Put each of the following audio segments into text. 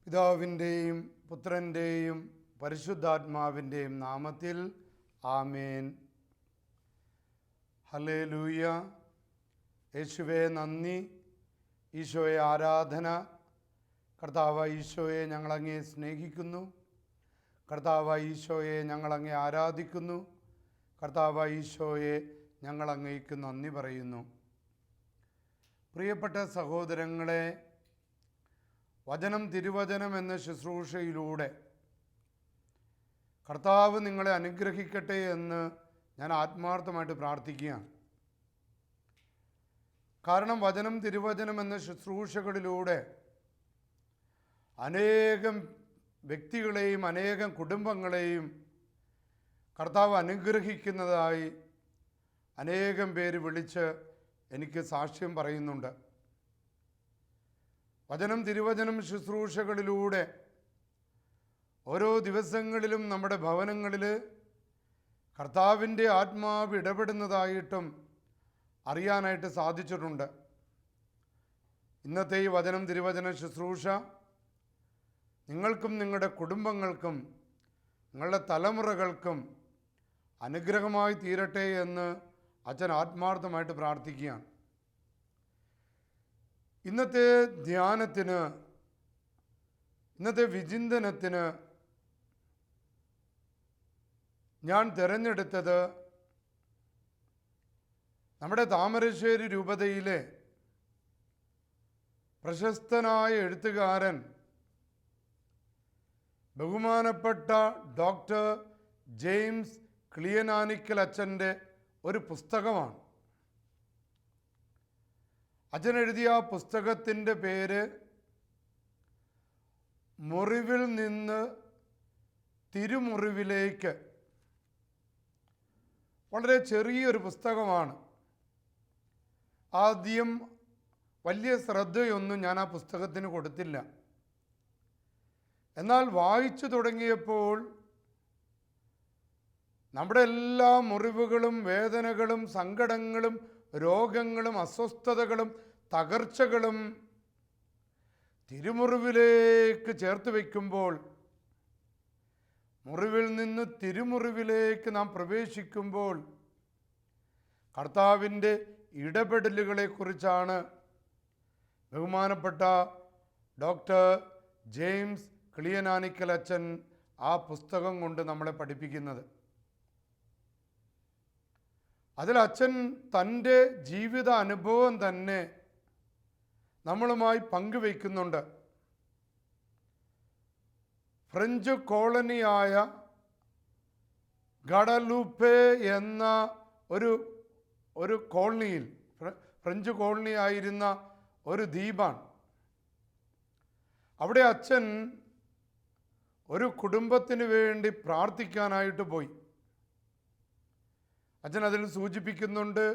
പിതാവിൻ്റെയും പുത്രൻ്റെയും പരിശുദ്ധാത്മാവിൻ്റെയും നാമത്തിൽ ആമേൻ. ഹല്ലേലൂയ. യേശുവേ നന്ദി, ഈശോയെ ആരാധന. കർത്താവായ ഈശോയെ ഞങ്ങളങ്ങേ സ്നേഹിക്കുന്നു. കർത്താവായ ഈശോയെ ഞങ്ങളങ്ങേ ആരാധിക്കുന്നു. കർത്താവായ ഈശോയെ ഞങ്ങളങ്ങേക്ക് നന്ദി പറയുന്നു. പ്രിയപ്പെട്ട സഹോദരങ്ങളെ, വചനം തിരുവചനം എന്ന ശുശ്രൂഷയിലൂടെ കർത്താവ് നിങ്ങളെ അനുഗ്രഹിക്കട്ടെ എന്ന് ഞാൻ ആത്മാർത്ഥമായിട്ട് പ്രാർത്ഥിക്കുകയാണ്. കാരണം വചനം തിരുവചനം എന്ന ശുശ്രൂഷകളിലൂടെ അനേകം വ്യക്തികളെയും അനേകം കുടുംബങ്ങളെയും കർത്താവ് അനുഗ്രഹിക്കുന്നതായി അനേകം പേര് വിളിച്ച് എനിക്ക് സാക്ഷ്യം പറയുന്നുണ്ട്. വചനം തിരുവചനം ശുശ്രൂഷകളിലൂടെ ഓരോ ദിവസങ്ങളിലും നമ്മുടെ ഭവനങ്ങളിൽ കർത്താവിൻ്റെ ആത്മാവ് ഇടപെടുന്നതായിട്ടും അറിയാനായിട്ട് സാധിച്ചിട്ടുണ്ട്. ഇന്നത്തെ ഈ വചനം തിരുവചന ശുശ്രൂഷ നിങ്ങൾക്കും നിങ്ങളുടെ കുടുംബങ്ങൾക്കും നിങ്ങളുടെ തലമുറകൾക്കും അനുഗ്രഹമായി തീരട്ടെ എന്ന് അച്ഛൻ ആത്മാർത്ഥമായിട്ട് പ്രാർത്ഥിക്കുകയാണ്. ഇന്നത്തെ ധ്യാനത്തിന്, ഇന്നത്തെ വിചിന്തനത്തിന് ഞാൻ തിരഞ്ഞെടുത്തത് നമ്മുടെ താമരശ്ശേരി രൂപതയിലെ പ്രശസ്തനായ എഴുത്തുകാരൻ ബഹുമാനപ്പെട്ട ഡോക്ടർ ജെയിംസ് ക്ലിയനാനിക്കൽ അച്ഛൻ്റെ ഒരു പുസ്തകമാണ്. അച്ഛൻ എഴുതിയ ആ പുസ്തകത്തിൻ്റെ പേര് മുറിവിൽ നിന്ന് തിരുമുറിവിലേക്ക്. വളരെ ചെറിയൊരു പുസ്തകമാണ്. ആദ്യം വലിയ ശ്രദ്ധയൊന്നും ഞാൻ ആ പുസ്തകത്തിന് കൊടുത്തില്ല. എന്നാൽ വായിച്ചു തുടങ്ങിയപ്പോൾ നമ്മുടെ എല്ലാ മുറിവുകളും വേദനകളും സങ്കടങ്ങളും രോഗങ്ങളും അസ്വസ്ഥതകളും തകർച്ചകളും തിരുമുറിവിലേക്ക് ചേർത്ത് വയ്ക്കുമ്പോൾ, മുറിവിൽ നിന്ന് തിരുമുറിവിലേക്ക് നാം പ്രവേശിക്കുമ്പോൾ കർത്താവിൻ്റെ ഇടപെടലുകളെക്കുറിച്ചാണ് ബഹുമാനപ്പെട്ട ഡോക്ടർ ജെയിംസ് ക്ലിയനാനിക്കൽ അച്ഛൻ ആ പുസ്തകം കൊണ്ട് നമ്മളെ പഠിപ്പിക്കുന്നത്. അതിൽ അച്ഛൻ തൻ്റെ ജീവിത അനുഭവം തന്നെ നമ്മളുമായി പങ്കുവയ്ക്കുന്നുണ്ട്. ഫ്രഞ്ച് കോളനിയായ ഗഡലൂപ്പെ എന്ന ഒരു കോളനിയിൽ, ഫ്രഞ്ച് കോളനി ആയിരുന്ന ഒരു ദ്വീപാണ്. അവിടെ അച്ഛൻ ഒരു കുടുംബത്തിന് വേണ്ടി പ്രാർത്ഥിക്കാനായിട്ട് പോയി. അച്ഛൻ അതിൽ സൂചിപ്പിക്കുന്നുണ്ട്,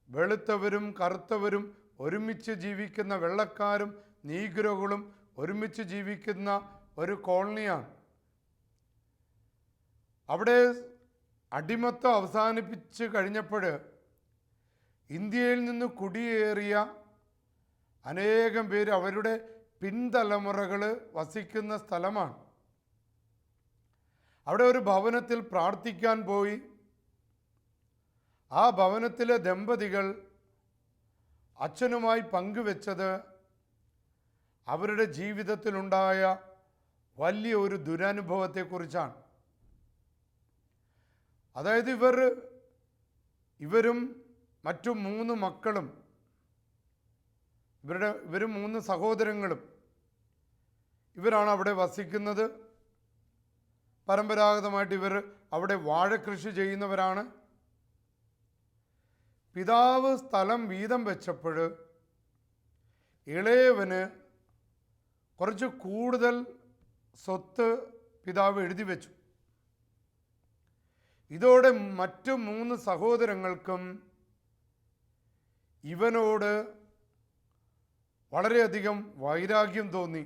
വെളുത്തവരും കറുത്തവരും ഒരുമിച്ച് ജീവിക്കുന്ന, വെള്ളക്കാരും നീഗ്രോകളും ഒരുമിച്ച് ജീവിക്കുന്ന ഒരു കോളനിയാണ്. അവിടെ അടിമത്തം അവസാനിപ്പിച്ച് കഴിഞ്ഞപ്പോൾ ഇന്ത്യയിൽ നിന്ന് കുടിയേറിയ അനേകം പേര് അവരുടെ പിൻതലമുറകൾ വസിക്കുന്ന സ്ഥലമാണ്. അവിടെ ഒരു ഭവനത്തിൽ പ്രാർത്ഥിക്കാൻ പോയി. ആ ഭവനത്തിലെ ദമ്പതികൾ അച്ഛനുമായി പങ്കുവെച്ചത് അവരുടെ ജീവിതത്തിലുണ്ടായ വലിയ ഒരു ദുരനുഭവത്തെക്കുറിച്ചാണ്. അതായത് ഇവരും മറ്റു 3 മക്കളും, ഇവരും 3 സഹോദരങ്ങളും ഇവരാണ് അവിടെ വസിക്കുന്നത്. പരമ്പരാഗതമായിട്ട് ഇവർ അവിടെ വാഴക്കൃഷി ചെയ്യുന്നവരാണ്. പിതാവ് സ്ഥലം വീതം വെച്ചപ്പോൾ ഇളയവന് കുറച്ച് കൂടുതൽ സ്വത്ത് പിതാവ് എഴുതി വെച്ചു. ഇതോടെ മറ്റു 3 സഹോദരങ്ങൾക്കും ഇവനോട് വളരെയധികം വൈരാഗ്യം തോന്നി.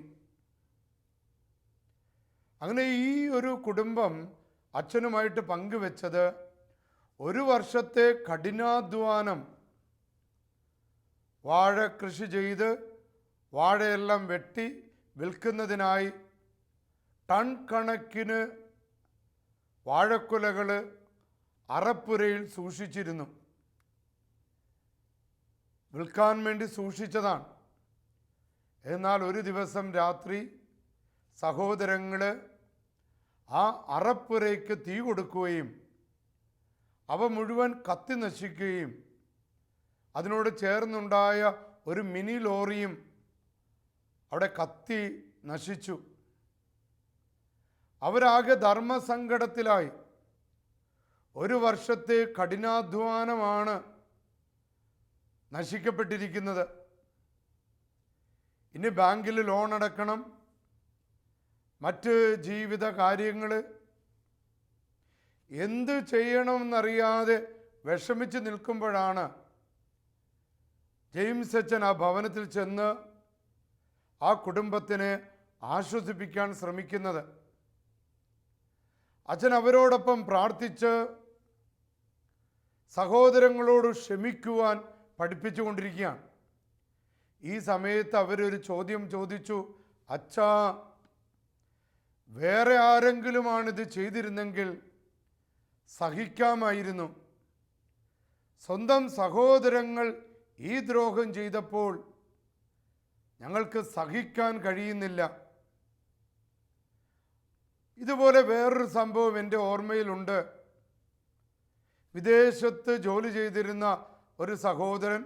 അങ്ങനെ ഈ ഒരു കുടുംബം അച്ഛനുമായിട്ട് പങ്കുവെച്ചത് ഒരു വർഷത്തെ കഠിനാധ്വാനം, വാഴ കൃഷി ചെയ്ത് വാഴയെല്ലാം വെട്ടി വിൽക്കുന്നതിനായി ടൺ കണക്കിന് വാഴക്കുലകൾ അറപ്പുരയിൽ സൂക്ഷിച്ചിരുന്നു. വിൽക്കാൻ വേണ്ടി സൂക്ഷിച്ചതാണ്. എന്നാൽ ഒരു ദിവസം രാത്രി സഹോദരങ്ങൾ ആ അറപ്പുരയ്ക്ക് തീ കൊടുക്കുകയും അവ മുഴുവൻ കത്തി നശിക്കുകയും അതിനോട് ചേർന്നുണ്ടായ ഒരു മിനി ലോറിയും അവിടെ കത്തി നശിച്ചു. അവരാകെ ധർമ്മസങ്കടത്തിലായി. ഒരു വർഷത്തെ കഠിനാധ്വാനമാണ് നശിക്കപ്പെട്ടിരിക്കുന്നത്. ഇനി ബാങ്കിൽ ലോൺ അടക്കണം, മറ്റ് ജീവിത കാര്യങ്ങൾ, എന്ത് ചെയ്യണമെന്നറിയാതെ വിഷമിച്ച് നിൽക്കുമ്പോഴാണ് ജെയിംസ് അച്ഛൻ ആ ഭവനത്തിൽ ചെന്ന് ആ കുടുംബത്തിനെ ആശ്വസിപ്പിക്കാൻ ശ്രമിക്കുന്നത്. അച്ഛൻ അവരോടൊപ്പം പ്രാർത്ഥിച്ച് സഹോദരങ്ങളോട് ക്ഷമിക്കുവാൻ പഠിപ്പിച്ചുകൊണ്ടിരിക്കുകയാണ്. ഈ സമയത്ത് അവരൊരു ചോദ്യം ചോദിച്ചു. അച്ഛാ, വേറെ ആരെങ്കിലുമാണിത് ചെയ്തിരുന്നെങ്കിൽ സഹിക്കാമായിരുന്നു. സ്വന്തം സഹോദരങ്ങൾ ഈ ദ്രോഹം ചെയ്തപ്പോൾ ഞങ്ങൾക്ക് സഹിക്കാൻ കഴിയുന്നില്ല. ഇതുപോലെ വേറൊരു സംഭവം എൻ്റെ ഓർമ്മയിലുണ്ട്. വിദേശത്ത് ജോലി ചെയ്തിരുന്ന ഒരു സഹോദരൻ,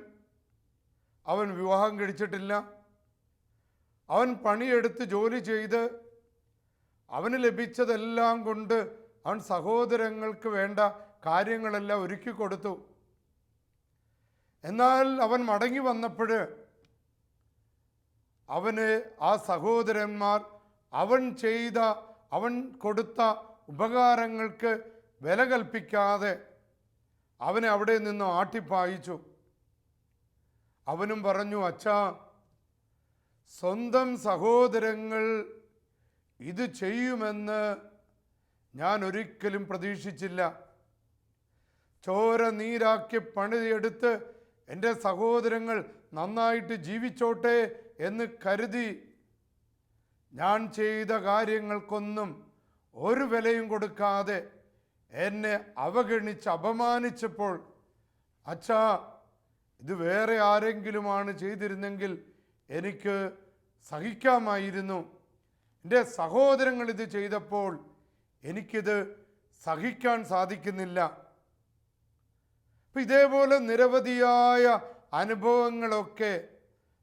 അവൻ വിവാഹം കഴിച്ചിട്ടില്ല. അവൻ പണിയെടുത്ത് ജോലി ചെയ്ത് അവന് ലഭിച്ചതെല്ലാം കൊണ്ട് അവൻ സഹോദരങ്ങൾക്ക് വേണ്ട കാര്യങ്ങളെല്ലാം ഒരുക്കി കൊടുത്തു. എന്നാൽ അവൻ മടങ്ങി വന്നപ്പോൾ അവന് ആ സഹോദരന്മാർ അവൻ കൊടുത്ത ഉപകാരങ്ങൾക്ക് വില കൽപ്പിക്കാതെ അവനെ അവിടെ നിന്ന് ആട്ടിപ്പായിച്ചു. അവനും പറഞ്ഞു, അച്ഛാ, സ്വന്തം സഹോദരങ്ങൾ ഇത് ചെയ്യുമെന്ന് ഞാൻ ഒരിക്കലും പ്രതീക്ഷിച്ചില്ല. ചോര നീരാക്കി പണിയെടുത്ത് എൻ്റെ സഹോദരങ്ങൾ നന്നായിട്ട് ജീവിച്ചോട്ടെ എന്ന് കരുതി ഞാൻ ചെയ്ത കാര്യങ്ങൾക്കൊന്നും ഒരു വിലയും കൊടുക്കാതെ എന്നെ അവഗണിച്ച് അപമാനിച്ചപ്പോൾ, അച്ഛാ, ഇത് വേറെ ആരെങ്കിലുമാണ് ചെയ്തിരുന്നെങ്കിൽ എനിക്ക് സഹിക്കാമായിരുന്നു. എൻ്റെ സഹോദരങ്ങൾ ഇത് ചെയ്തപ്പോൾ എനിക്കിത് സഹിക്കാൻ സാധിക്കുന്നില്ല. അപ്പം ഇതേപോലെ നിരവധിയായ അനുഭവങ്ങളൊക്കെ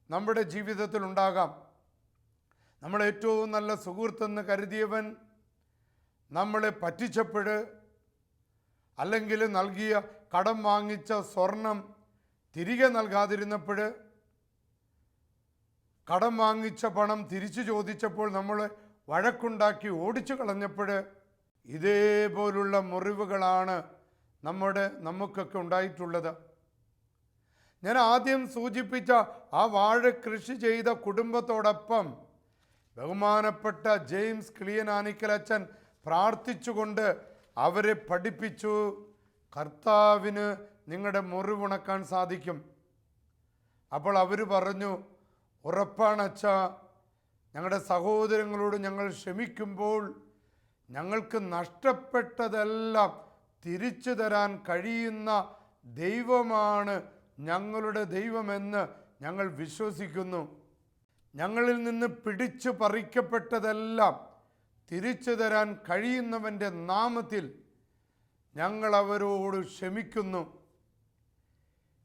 നമ്മുടെ ജീവിതത്തിൽ ഉണ്ടാകാം. നമ്മളെ ഏറ്റവും നല്ല സുഹൃത്തെന്ന് കരുതിയവൻ നമ്മളെ പറ്റിച്ചപ്പോൾ, അല്ലെങ്കിൽ നൽകിയ കടം വാങ്ങിച്ച സ്വർണം തിരികെ നൽകാതിരുന്നപ്പോൾ, കടം വാങ്ങിച്ച പണം തിരിച്ചു ചോദിച്ചപ്പോൾ നമ്മൾ വഴക്കുണ്ടാക്കി ഓടിച്ചു കളഞ്ഞപ്പോൾ, ഇതേപോലുള്ള മുറിവുകളാണ് നമുക്കൊക്കെ ഉണ്ടായിട്ടുള്ളത്. ഞാൻ ആദ്യം സൂചിപ്പിച്ച ആ വാഴ കൃഷി ചെയ്ത കുടുംബത്തോടൊപ്പം ബഹുമാനപ്പെട്ട ജെയിംസ് കിളിയനാനിക്കൽ അച്ഛൻ പ്രാർത്ഥിച്ചുകൊണ്ട് അവരെ പഠിപ്പിച്ചു, കർത്താവിന് നിങ്ങളുടെ മുറിവുണക്കാൻ സാധിക്കും. അപ്പോൾ അവർ പറഞ്ഞു, ഉറപ്പാണ് അച്ഛാ, ഞങ്ങളുടെ സഹോദരങ്ങളോട് ഞങ്ങൾ ക്ഷമിക്കുമ്പോൾ ഞങ്ങൾക്ക് നഷ്ടപ്പെട്ടതെല്ലാം തിരിച്ചു തരാൻ കഴിയുന്ന ദൈവമാണ് ഞങ്ങളുടെ ദൈവമെന്ന് ഞങ്ങൾ വിശ്വസിക്കുന്നു. ഞങ്ങളിൽ നിന്ന് പിടിച്ചു പറിക്കപ്പെട്ടതെല്ലാം തിരിച്ചു തരാൻ കഴിയുന്നവൻ്റെ നാമത്തിൽ ഞങ്ങൾ അവരോട് ക്ഷമിക്കുന്നു.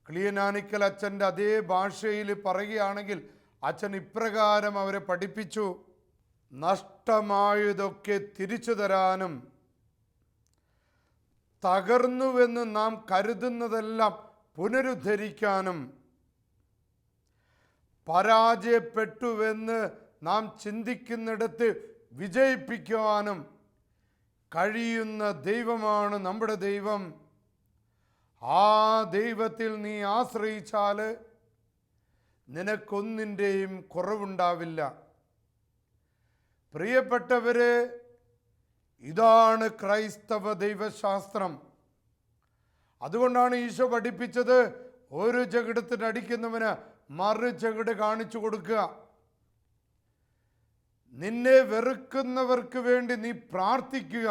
കിളിയനാനിക്കൽ അച്ഛൻ്റെ അതേ ഭാഷയിൽ പറയുകയാണെങ്കിൽ അച്ഛൻ ഇപ്രകാരം അവരെ പഠിപ്പിച്ചു, നഷ്ടമായതൊക്കെ തിരിച്ചു തരാനും തകർന്നുവെന്ന് നാം കരുതുന്നതെല്ലാം പുനരുദ്ധരിക്കാനും പരാജയപ്പെട്ടുവെന്ന് നാം ചിന്തിക്കുന്നിടത്ത് വിജയിപ്പിക്കുവാനും കഴിയുന്ന ദൈവമാണ് നമ്മുടെ ദൈവം. ആ ദൈവത്തിൽ നീ ആശ്രയിച്ചാൽ നിനക്കൊന്നിൻ്റെയും കുറവുണ്ടാവില്ല. പ്രിയപ്പെട്ടവരെ, ഇതാണ് ക്രൈസ്തവ ദൈവശാസ്ത്രം. അതുകൊണ്ടാണ് ഈശോ പഠിപ്പിച്ചത്, ഒരു ചെകിടത്തിന് അടിക്കുന്നവന് മറു ചെകിട് കാണിച്ചു കൊടുക്കുക. നിന്നെ വെറുക്കുന്നവർക്ക് വേണ്ടി നീ പ്രാർത്ഥിക്കുക.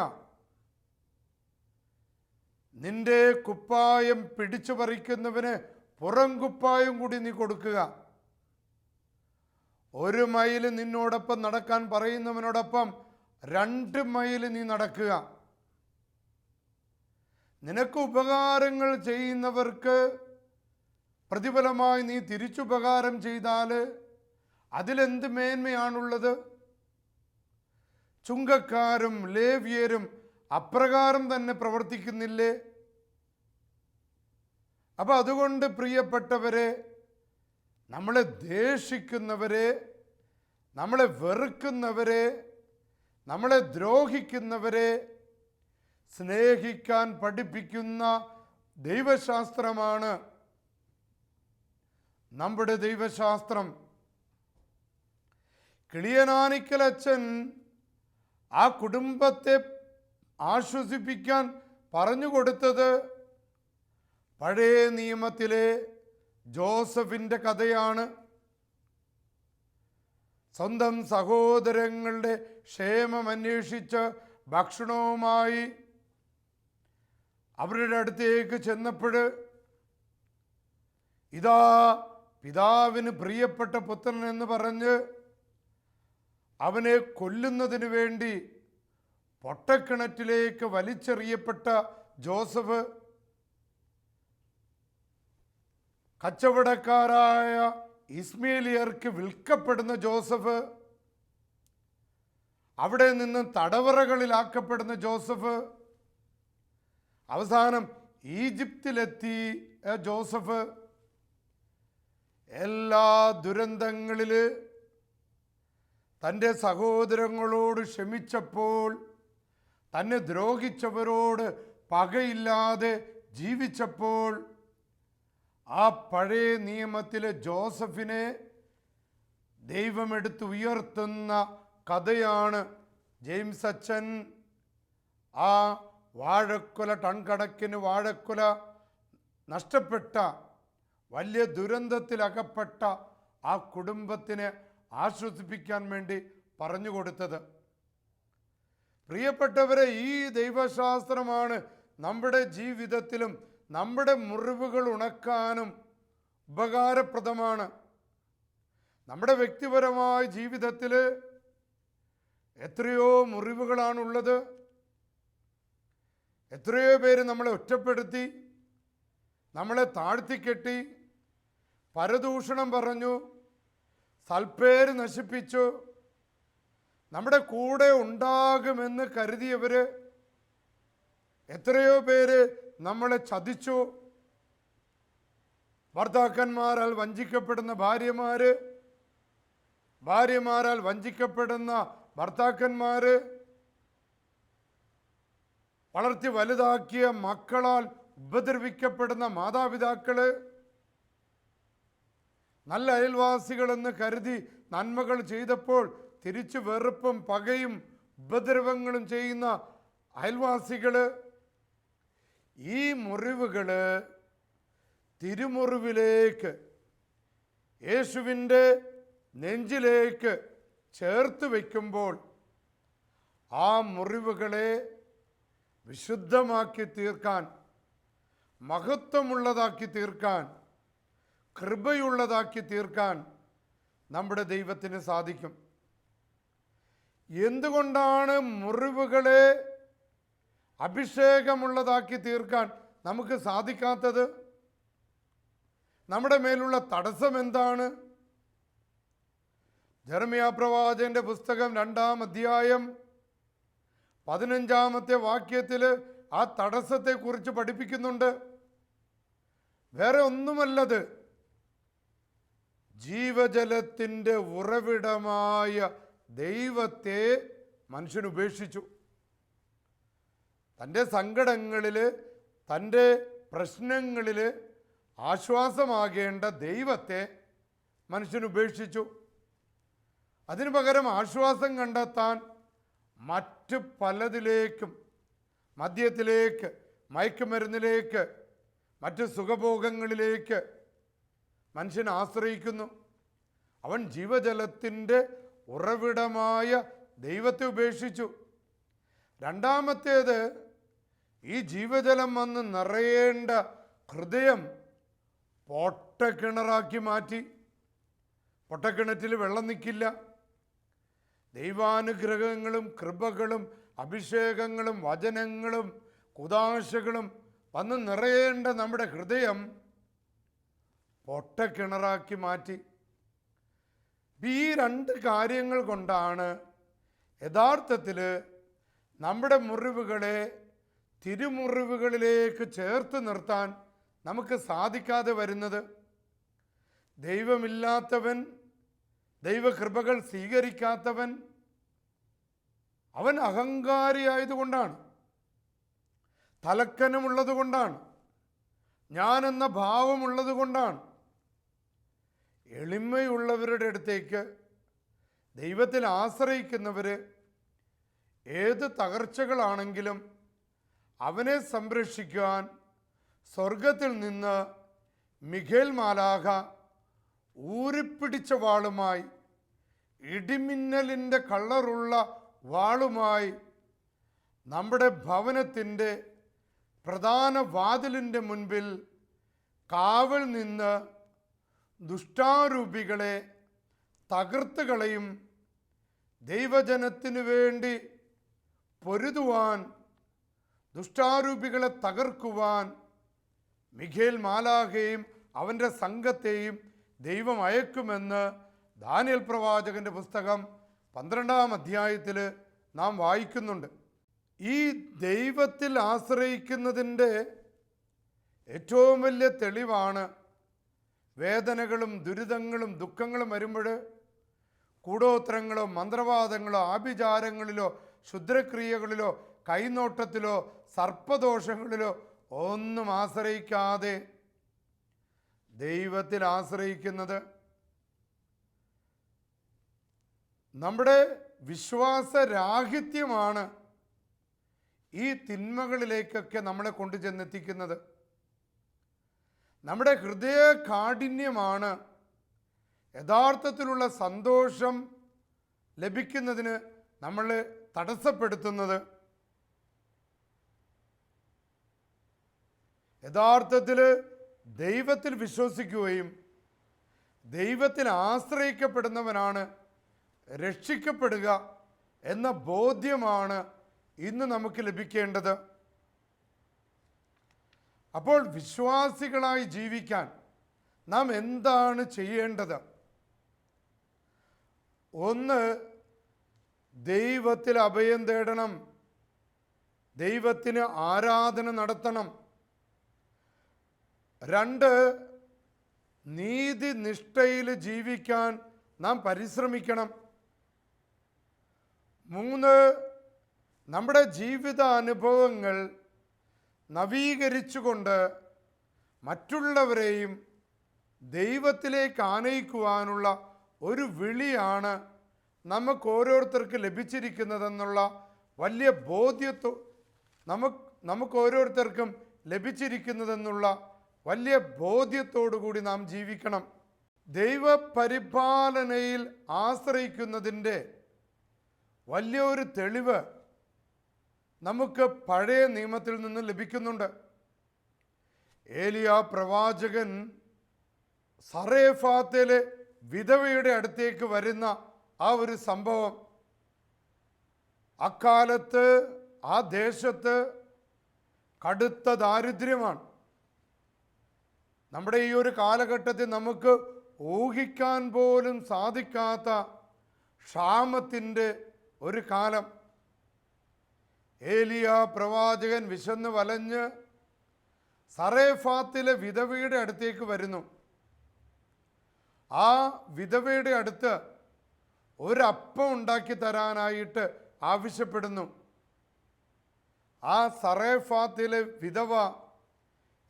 നിന്റെ കുപ്പായം പിടിച്ചു പറിക്കുന്നവന് പുറം കുപ്പായം കൂടി നീ കൊടുക്കുക. 1 മൈൽ നിന്നോടൊപ്പം നടക്കാൻ പറയുന്നവനോടൊപ്പം 2 മൈൽ നീ നടക്കുക. നിനക്ക് ഉപകാരങ്ങൾ ചെയ്യുന്നവർക്ക് പ്രതിഫലമായി നീ തിരിച്ചുപകാരം ചെയ്താൽ അതിലെന്ത് മേന്മയാണുള്ളത്? ചുങ്കക്കാരും ലേവ്യരും അപ്രകാരം തന്നെ പ്രവർത്തിക്കുന്നില്ലേ? അപ്പം അതുകൊണ്ട് പ്രിയപ്പെട്ടവരെ, നമ്മളെ ദേഷിക്കുന്നവരെ, നമ്മളെ വെറുക്കുന്നവരെ, നമ്മളെ ദ്രോഹിക്കുന്നവരെ സ്നേഹിക്കാൻ പഠിപ്പിക്കുന്ന ദൈവശാസ്ത്രമാണ് നമ്മുടെ ദൈവശാസ്ത്രം. കിളിയനാനിക്കൽ അച്ഛൻ ആ കുടുംബത്തെ ആശ്വസിപ്പിക്കാൻ പറഞ്ഞു കൊടുത്തത് പഴയ നിയമത്തിലെ ജോസഫിൻ്റെ കഥയാണ്. സ്വന്തം സഹോദരങ്ങളുടെ ക്ഷേമം അന്വേഷിച്ച് ഭക്ഷണവുമായി അവരുടെ അടുത്തേക്ക് ചെന്നപ്പോൾ, ഇതാ പിതാവിന് പ്രിയപ്പെട്ട പുത്രൻ എന്ന് പറഞ്ഞ് അവനെ കൊല്ലുന്നതിന് വേണ്ടി പൊട്ടക്കിണറ്റിലേക്ക് വലിച്ചെറിയപ്പെട്ട ജോസഫ്, കച്ചവടക്കാരായ ഇസ്മേലിയർക്ക് വിൽക്കപ്പെടുന്ന ജോസഫ്, അവിടെ നിന്ന് തടവറകളിലാക്കപ്പെടുന്ന ജോസഫ്, അവസാനം ഈജിപ്തിലെത്തി ജോസഫ്, എല്ലാ ദുരന്തങ്ങളിൽ തൻ്റെ സഹോദരങ്ങളോട് ക്ഷമിച്ചപ്പോൾ, തന്നെ ദ്രോഹിച്ചവരോട് പകയില്ലാതെ ജീവിച്ചപ്പോൾ, ആ പഴയ നിയമത്തിലെ ജോസഫിനെ ദൈവമെടുത്ത് ഉയർത്തുന്ന കഥയാണ് ജെയിംസ് അച്ഛൻ ആ വാഴക്കുല, ടൺ കണക്കിന് വാഴക്കുല നഷ്ടപ്പെട്ട, വലിയ ദുരന്തത്തിലകപ്പെട്ട ആ കുടുംബത്തിനെ ആശ്വസിപ്പിക്കാൻ വേണ്ടി പറഞ്ഞു കൊടുത്തത്. പ്രിയപ്പെട്ടവരെ, ഈ ദൈവശാസ്ത്രമാണ് നമ്മുടെ ജീവിതത്തിലും നമ്മുടെ മുറിവുകൾ ഉണക്കാനും ഉപകാരപ്രദമാണ്. നമ്മുടെ വ്യക്തിപരമായ ജീവിതത്തിൽ എത്രയോ മുറിവുകളാണുള്ളത്. എത്രയോ പേര് നമ്മളെ ഒറ്റപ്പെടുത്തി, നമ്മളെ താഴ്ത്തിക്കെട്ടി, പരദൂഷണം പറഞ്ഞു, സൽപ്പേര് നശിപ്പിച്ചു. നമ്മുടെ കൂടെ ഉണ്ടാകുമെന്ന് കരുതിയവർ എത്രയോ പേര് നമ്മളെ ചതിച്ചു. ഭർത്താക്കന്മാരാൽ വഞ്ചിക്കപ്പെടുന്ന ഭാര്യമാര്, ഭാര്യമാരാൽ വഞ്ചിക്കപ്പെടുന്ന ഭർത്താക്കന്മാര്, വളർത്തി വലുതാക്കിയ മക്കളാൽ ഉപദ്രവിക്കപ്പെടുന്ന മാതാപിതാക്കള്, നല്ല അയൽവാസികളെന്ന് കരുതി നന്മകൾ ചെയ്തപ്പോൾ തിരിച്ചു വെറുപ്പും പകയും ഉപദ്രവങ്ങളും ചെയ്യുന്ന അയൽവാസികള്. ഈ മുറിവുകള് തിരുമുറിവിലേക്ക്, യേശുവിൻ്റെ നെഞ്ചിലേക്ക് ചേർത്ത് വയ്ക്കുമ്പോൾ ആ മുറിവുകളെ വിശുദ്ധമാക്കി തീർക്കാൻ, മഹത്വമുള്ളതാക്കി തീർക്കാൻ, കൃപയുള്ളതാക്കി തീർക്കാൻ നമ്മുടെ ദൈവത്തിന് സാധിക്കും. എന്തുകൊണ്ടാണ് മുറിവുകളെ അഭിഷേകമുള്ളതാക്കി തീർക്കാൻ നമുക്ക് സാധിക്കാത്തത്? നമ്മുടെ മേലുള്ള തടസ്സം എന്താണ്? ജെറമ്യാ പ്രവാചകന്റെ പുസ്തകം 2-ാം അധ്യായം 15-ാമത്തെ വാക്യത്തിൽ ആ തടസ്സത്തെക്കുറിച്ച് പഠിപ്പിക്കുന്നുണ്ട്. വേറെ ഒന്നുമല്ലത്, ജീവജലത്തിൻ്റെ ഉറവിടമായ ദൈവത്തെ മനുഷ്യൻ ഉപേക്ഷിച്ചു. തൻ്റെ സങ്കടങ്ങളിൽ, തൻ്റെ പ്രശ്നങ്ങളിൽ ആശ്വാസമാകേണ്ട ദൈവത്തെ മനുഷ്യൻ ഉപേക്ഷിച്ചു. അതിനു പകരം ആശ്വാസം കണ്ടെത്താൻ മറ്റ് പലതിലേക്കും, മദ്യത്തിലേക്ക്, മയക്കുമരുന്നിലേക്ക്, മറ്റ് സുഖഭോഗങ്ങളിലേക്ക് മനുഷ്യൻ ആശ്രയിക്കുന്നു. അവൻ ജീവജലത്തിൻ്റെ ഉറവിടമായ ദൈവത്തെ ഉപേക്ഷിച്ചു. രണ്ടാമത്തേത്, ഈ ജീവജലം വന്ന് നിറയേണ്ട ഹൃദയം പൊട്ടക്കിണറാക്കി മാറ്റി. പൊട്ടക്കിണറ്റിൽ വെള്ളം നിൽക്കില്ല. ദൈവാനുഗ്രഹങ്ങളും കൃപകളും അഭിഷേകങ്ങളും വചനങ്ങളും കുദാശകളും വന്ന് നിറയേണ്ട നമ്മുടെ ഹൃദയം പൊട്ടക്കിണറാക്കി മാറ്റി. ഈ രണ്ട് കാര്യങ്ങൾ കൊണ്ടാണ് യഥാർത്ഥത്തിൽ നമ്മുടെ മുറിവുകളെ തിരുമുറിവുകളിലേക്ക് ചേർത്ത് നിർത്താൻ നമുക്ക് സാധിക്കാതെ വരുന്നത്. ദൈവമില്ലാത്തവൻ, ദൈവകൃപകൾ സ്വീകരിക്കാത്തവൻ, അവൻ അഹങ്കാരിയായതുകൊണ്ടാണ്, തലക്കനമുള്ളത് കൊണ്ടാണ്, ഞാനെന്ന ഭാവമുള്ളത് കൊണ്ടാണ്. എളിമയുള്ളവരുടെ അടുത്തേക്ക് ദൈവത്തിൽ ആശ്രയിക്കുന്നവർ ഏത് തകർച്ചകളാണെങ്കിലും അവനെ സംരക്ഷിക്കുവാൻ സ്വർഗത്തിൽ നിന്ന് മിഖേൽ മാലാഖ ഊരിപ്പിടിച്ച വാളുമായി, ഇടിമിന്നലിൻ്റെ കളറുള്ള വാളുമായി നമ്മുടെ ഭവനത്തിൻ്റെ പ്രധാന വാതിലിൻ്റെ മുൻപിൽ കാവൽ നിന്ന് ദുഷ്ടാരൂപികളെ തകർത്ത് കളയും. ദൈവജനത്തിനു വേണ്ടി പൊരുതുവാൻ, ദുഷ്ടാരൂപികളെ തകർക്കുവാൻ മിഖേൽ മാലാഖയെയും അവൻ്റെ സംഘത്തെയും ദൈവം അയക്കുമെന്ന് ദാനിയേൽ പ്രവാചകൻ്റെ പുസ്തകം 12-ാം അധ്യായത്തിൽ നാം വായിക്കുന്നുണ്ട്. ഈ ദൈവത്തിൽ ആശ്രയിക്കുന്നതിൻ്റെ ഏറ്റവും വലിയ തെളിവാണ് വേദനകളും ദുരിതങ്ങളും ദുഃഖങ്ങളും വരുമ്പോൾ കൂടോത്രങ്ങളോ മന്ത്രവാദങ്ങളോ ആഭിചാരങ്ങളിലോ ക്ഷുദ്രക്രിയകളിലോ കൈനോട്ടത്തിലോ സർപ്പദോഷങ്ങളിലോ ഒന്നും ആശ്രയിക്കാതെ ദൈവത്തിൽ ആശ്രയിക്കുന്നത്. നമ്മുടെ വിശ്വാസരാഹിത്യമാണ് ഈ തിന്മകളിലേക്കൊക്കെ നമ്മളെ കൊണ്ടുചെന്നെത്തിക്കുന്നത്. നമ്മുടെ ഹൃദയ കാഠിന്യമാണ് യഥാർത്ഥത്തിലുള്ള സന്തോഷം ലഭിക്കുന്നതിന് നമ്മളെ തടസ്സപ്പെടുത്തുന്നത്. യഥാർത്ഥത്തിൽ ദൈവത്തിൽ വിശ്വസിക്കുകയും ദൈവത്തിൽ ആശ്രയിക്കപ്പെടുന്നവനാണ് രക്ഷിക്കപ്പെടുക എന്ന ബോധ്യമാണ് ഇന്ന് നമുക്ക് ലഭിക്കേണ്ടത്. അപ്പോൾ വിശ്വാസികളായി ജീവിക്കാൻ നാം എന്താണ് ചെയ്യേണ്ടത്? ഒന്ന്, ദൈവത്തിൽ അഭയം തേടണം, ദൈവത്തിന് ആരാധന നടത്തണം. രണ്ട്, നീതിനിഷ്ഠയിൽ ജീവിക്കാൻ നാം പരിശ്രമിക്കണം. മൂന്ന്, നമ്മുടെ ജീവിത അനുഭവങ്ങൾ നവീകരിച്ചുകൊണ്ട് മറ്റുള്ളവരെയും ദൈവത്തിലേക്ക് ആനയിക്കുവാനുള്ള ഒരു വിളിയാണ് നമുക്ക് ഓരോരുത്തർക്ക് ലഭിച്ചിരിക്കുന്നതെന്നുള്ള വലിയ നമുക്ക് ഓരോരുത്തർക്കും ലഭിച്ചിരിക്കുന്നതെന്നുള്ള വലിയ ബോധ്യത്തോടു കൂടി നാം ജീവിക്കണം. ദൈവപരിപാലനയിൽ ആശ്രയിക്കുന്നതിൻ്റെ വലിയൊരു തെളിവ് നമുക്ക് പഴയ നിയമത്തിൽ നിന്ന് ലഭിക്കുന്നുണ്ട്. ഏലിയ പ്രവാചകൻ സറേഫാത്തിലെ വിധവയുടെ അടുത്തേക്ക് വരുന്ന ആ ഒരു സംഭവം, അക്കാലത്ത് ആ ദേശത്ത് കടുത്ത ദാരിദ്ര്യമാണ്. നമ്മുടെ ഈ ഒരു കാലഘട്ടത്തിൽ നമുക്ക് ഊഹിക്കാൻ പോലും സാധിക്കാത്ത ക്ഷാമത്തിൻ്റെ ഒരു കാലം. ഏലിയ പ്രവാചകൻ വിശന്ന് വലഞ്ഞ് സറേഫാത്തിലെ വിധവയുടെ അടുത്തേക്ക് വരുന്നു. ആ വിധവയുടെ അടുത്ത് ഒരപ്പം ഉണ്ടാക്കി തരാനായിട്ട് ആവശ്യപ്പെടുന്നു. ആ സറേഫാത്തിലെ വിധവ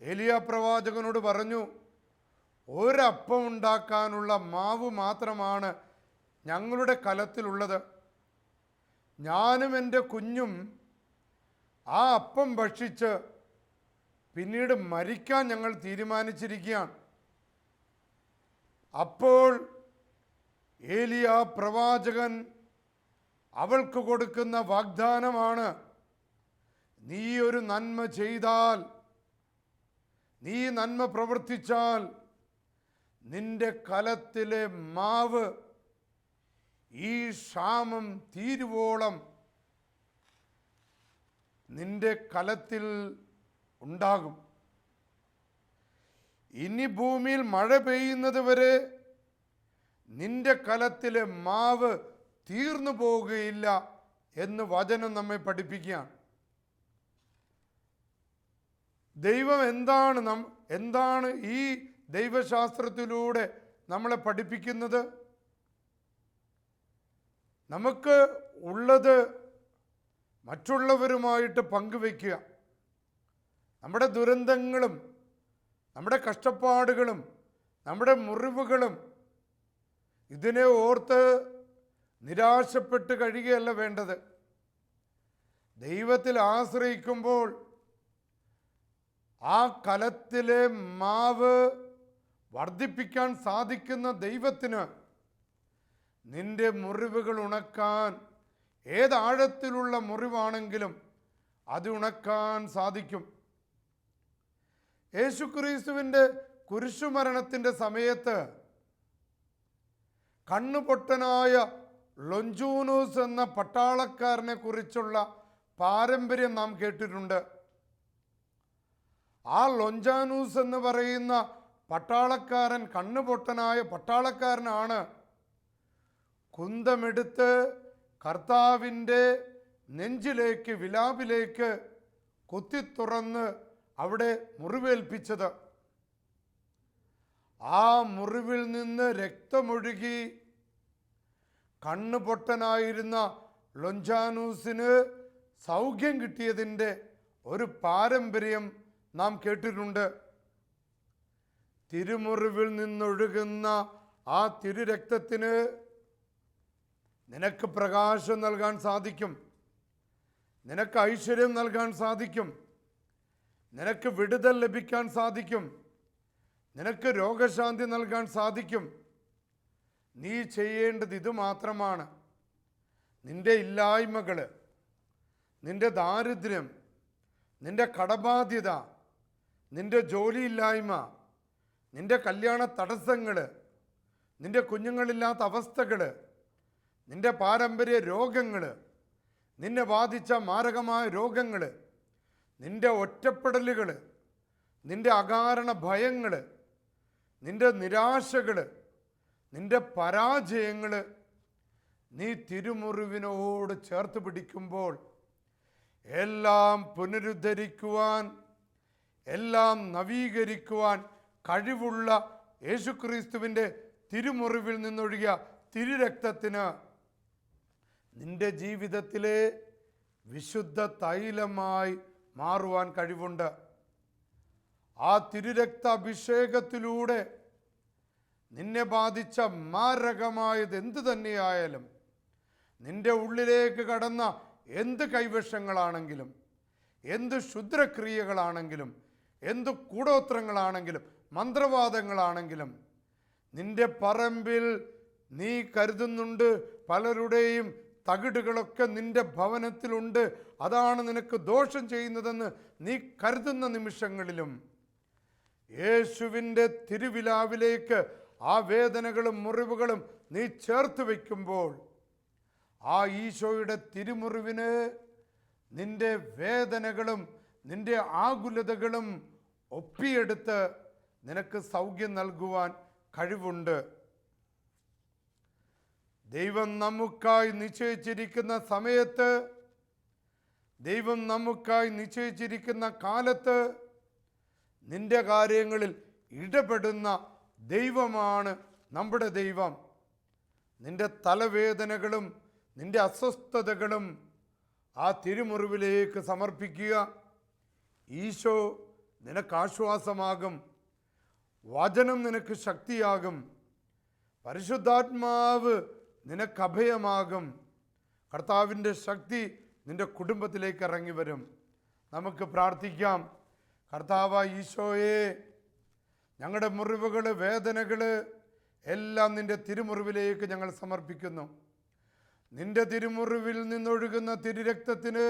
ഏലിയ പ്രവാചകനോട് പറഞ്ഞു, ഒരപ്പം ഉണ്ടാക്കാനുള്ള മാവ് മാത്രമാണ് ഞങ്ങളുടെ കലത്തിലുള്ളത്. ഞാനും എൻ്റെ കുഞ്ഞും ആ അപ്പം ഭക്ഷിച്ച് പിന്നീട് മരിക്കാൻ ഞങ്ങൾ തീരുമാനിച്ചിരിക്കുകയാണ്. അപ്പോൾ ഏലിയ പ്രവാചകൻ അവൾക്ക് കൊടുക്കുന്ന വാഗ്ദാനമാണ്, നീ ഒരു നന്മ ചെയ്താൽ, നീ നന്മ പ്രവർത്തിച്ചാൽ നിന്റെ കലത്തിലെ മാവ് ഈ ക്ഷാമം തീരുവോളം നിന്റെ കലത്തിൽ ഉണ്ടാകും. ഇനി ഭൂമിയിൽ മഴ പെയ്യുന്നത് വരെ നിന്റെ കലത്തിലെ മാവ് തീർന്നു പോവുകയില്ല എന്ന് വചനം നമ്മെ പഠിപ്പിക്കുകയാണ്. ദൈവം എന്താണ് ഈ ദൈവശാസ്ത്രത്തിലൂടെ നമ്മളെ പഠിപ്പിക്കുന്നത്? നമുക്ക് ഉള്ളത് മറ്റുള്ളവരുമായിട്ട് പങ്കുവയ്ക്കുക. നമ്മുടെ ദുരന്തങ്ങളും നമ്മുടെ കഷ്ടപ്പാടുകളും നമ്മുടെ മുറിവുകളും ഇതിനെ ഓർത്ത് നിരാശപ്പെട്ട് കഴിയുകയല്ല വേണ്ടത്. ദൈവത്തിൽ ആശ്രയിക്കുമ്പോൾ ആ കലത്തിലെ മാവ് വർദ്ധിപ്പിക്കാൻ സാധിക്കുന്ന ദൈവത്തിന് നിന്റെ മുറിവുകൾ ഉണക്കാൻ, ഏതാഴത്തിലുള്ള മുറിവാണെങ്കിലും അത് ഉണക്കാൻ സാധിക്കും. യേശുക്രിസ്തുവിൻ്റെ കുരിശുമരണത്തിൻ്റെ സമയത്ത് കണ്ണുപൊട്ടനായ ലൊഞ്ചൂനൂസ് എന്ന പട്ടാളക്കാരനെ കുറിച്ചുള്ള പാരമ്പര്യം നാം കേട്ടിട്ടുണ്ട്. ആ ലൊഞ്ചാനൂസ് എന്ന് പറയുന്ന പട്ടാളക്കാരൻ, കണ്ണുപൊട്ടനായ പട്ടാളക്കാരനാണ് കുന്തമെടുത്ത് കർത്താവിൻ്റെ നെഞ്ചിലേക്ക്, വിലാപിലേക്ക് കുത്തിത്തുറന്ന് അവിടെ മുറിവേൽപ്പിച്ചത്. ആ മുറിവിൽ നിന്ന് രക്തമൊഴുകി കണ്ണുപൊട്ടനായിരുന്ന ലൊഞ്ചാനൂസിന് സൗഖ്യം കിട്ടിയതിൻ്റെ ഒരു പാരമ്പര്യം നാം കേട്ടിട്ടുണ്ട്. തിരുമുറിവിൽ നിന്നൊഴുകുന്ന ആ തിരുരക്തത്തിന് നിനക്ക് പ്രകാശം നൽകാൻ സാധിക്കും, നിനക്ക് ഐശ്വര്യം നൽകാൻ സാധിക്കും, നിനക്ക് വിടുതൽ ലഭിക്കാൻ സാധിക്കും, നിനക്ക് രോഗശാന്തി നൽകാൻ സാധിക്കും. നീ ചെയ്യേണ്ടത് ഇത് മാത്രമാണ്. നിന്റെ ഇല്ലായ്മകൾ, നിന്റെ ദാരിദ്ര്യം, നിന്റെ കടബാധ്യത, നിന്റെ ജോലിയില്ലായ്മ, നിന്റെ കല്യാണ തടസ്സങ്ങൾ, നിന്റെ കുഞ്ഞുങ്ങളില്ലാത്ത അവസ്ഥകൾ, നിന്റെ പാരമ്പര്യ രോഗങ്ങൾ, നിന്നെ ബാധിച്ച മാരകമായ രോഗങ്ങൾ, നിന്റെ ഒറ്റപ്പെടലുകൾ, നിന്റെ അകാരണ ഭയങ്ങൾ, നിന്റെ നിരാശകൾ, നിന്റെ പരാജയങ്ങൾ നീ തിരുമുറിവിനോട് ചേർത്ത് പിടിക്കുമ്പോൾ എല്ലാം പുനരുദ്ധരിക്കുവാൻ, എല്ലാം നവീകരിക്കുവാൻ കഴിവുള്ള യേശുക്രിസ്തുവിൻ്റെ തിരുമുറിവിൽ നിന്നൊഴുകിയ തിരുരക്തത്തിന് നിന്റെ ജീവിതത്തിലെ വിശുദ്ധ തൈലമായി മാറുവാൻ കഴിവുണ്ട്. ആ തിരുരക്ത അഭിഷേകത്തിലൂടെ നിന്നെ ബാധിച്ച മാരകമായത് എന്തു തന്നെയായാലും, നിന്റെ ഉള്ളിലേക്ക് കടന്ന എന്ത് കൈവശങ്ങളാണെങ്കിലും, എന്ത് ക്ഷുദ്രക്രിയകളാണെങ്കിലും, എന്ത് കൂടോത്രങ്ങളാണെങ്കിലും, മന്ത്രവാദങ്ങളാണെങ്കിലും, നിന്റെ പറമ്പിൽ നീ കരുതുന്നുണ്ട് പലരുടെയും തകിടുകളൊക്കെ നിന്റെ ഭവനത്തിലുണ്ട്, അതാണ് നിനക്ക് ദോഷം ചെയ്യുന്നതെന്ന് നീ കരുതുന്ന നിമിഷങ്ങളിലും യേശുവിൻ്റെ തിരുവിലാവിലേക്ക് ആ വേദനകളും മുറിവുകളും നീ ചേർത്ത് വയ്ക്കുമ്പോൾ ആ ഈശോയുടെ തിരുമുറിവിന് നിന്റെ വേദനകളും നിന്റെ ആകുലതകളും ഒപ്പിയെടുത്ത് നിനക്ക് സൗഖ്യം നൽകുവാൻ കഴിവുണ്ട്. ദൈവം നമുക്കായി നിശ്ചയിച്ചിരിക്കുന്ന സമയത്ത്, ദൈവം നമുക്കായി നിശ്ചയിച്ചിരിക്കുന്ന കാലത്ത് നിന്റെ കാര്യങ്ങളിൽ ഇടപെടുന്ന ദൈവമാണ് നമ്മുടെ ദൈവം. നിന്റെ തലവേദനകളും നിന്റെ അസ്വസ്ഥതകളും ആ തിരുമുറിവിലേക്ക് സമർപ്പിക്കുക. ഈശോ നിനക്ക് ആശ്വാസമാകും, വചനം നിനക്ക് ശക്തിയാകും, പരിശുദ്ധാത്മാവ് നിനക്ക് അഭയമാകും. കർത്താവിൻ്റെ ശക്തി നിന്റെ കുടുംബത്തിലേക്ക് ഇറങ്ങി വരും. നമുക്ക് പ്രാർത്ഥിക്കാം. കർത്താവ് ഈശോയെ, ഞങ്ങളുടെ മുറിവുകൾ, വേദനകൾ എല്ലാം നിൻ്റെ തിരുമുറിവിലേക്ക് ഞങ്ങൾ സമർപ്പിക്കുന്നു. നിൻ്റെ തിരുമുറിവിൽ നിന്നൊഴുകുന്ന തിരുരക്തത്തിന്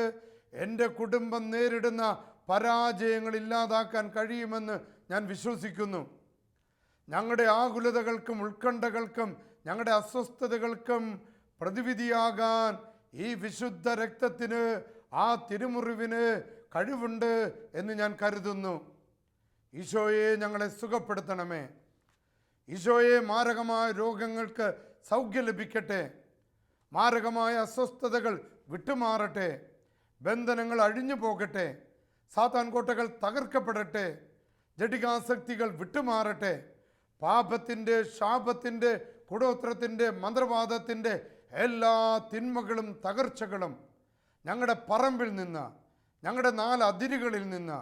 എൻ്റെ കുടുംബം നേരിടുന്ന പരാജയങ്ങൾ ഇല്ലാതാക്കാൻ കഴിയുമെന്ന് ഞാൻ വിശ്വസിക്കുന്നു. ഞങ്ങളുടെ ആകുലതകൾക്കും ഉത്കണ്ഠകൾക്കും ഞങ്ങളുടെ അസ്വസ്ഥതകൾക്കും പ്രതിവിധിയാകാൻ ഈ വിശുദ്ധ രക്തത്തിന്, ആ തിരുമുറിവിന് കഴിവുണ്ട് എന്ന് ഞാൻ കരുതുന്നു. ഈശോയെ, ഞങ്ങളെ സുഖപ്പെടുത്തണമേ. ഈശോയെ, മാരകമായ രോഗങ്ങൾക്ക് സൗഖ്യം ലഭിക്കട്ടെ. മാരകമായ അസ്വസ്ഥതകൾ വിട്ടുമാറട്ടെ. ബന്ധനങ്ങൾ അഴിഞ്ഞു പോകട്ടെ. സാത്താൻ കോട്ടകൾ തകർക്കപ്പെടട്ടെ. ജഡികാസക്തികൾ വിട്ടുമാറട്ടെ. പാപത്തിൻ്റെ, ശാപത്തിൻ്റെ, കൂടോത്രത്തിൻ്റെ, മന്ത്രവാദത്തിൻ്റെ എല്ലാ തിന്മകളും തകർച്ചകളും ഞങ്ങളുടെ പറമ്പിൽ നിന്ന്, ഞങ്ങളുടെ 4 അതിരുകളിൽ നിന്ന്,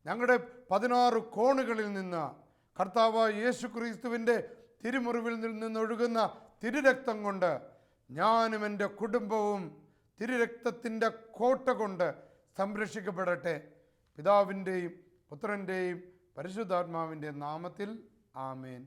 ഞങ്ങളുടെ 16 കോണുകളിൽ നിന്ന് കർത്താവായ യേശു ക്രിസ്തുവിൻ്റെ തിരുമുറിവിൽ നിന്നൊഴുകുന്ന തിരുരക്തം കൊണ്ട് ഞാനും എൻ്റെ കുടുംബവും തിരുരക്തത്തിൻ്റെ കോട്ട കൊണ്ട് സംരക്ഷിക്കപ്പെടട്ടെ. പിതാവിൻ്റെയും പുത്രൻ്റെയും പരിശുദ്ധാത്മാവിൻ്റെ നാമത്തിൽ ആമേൻ.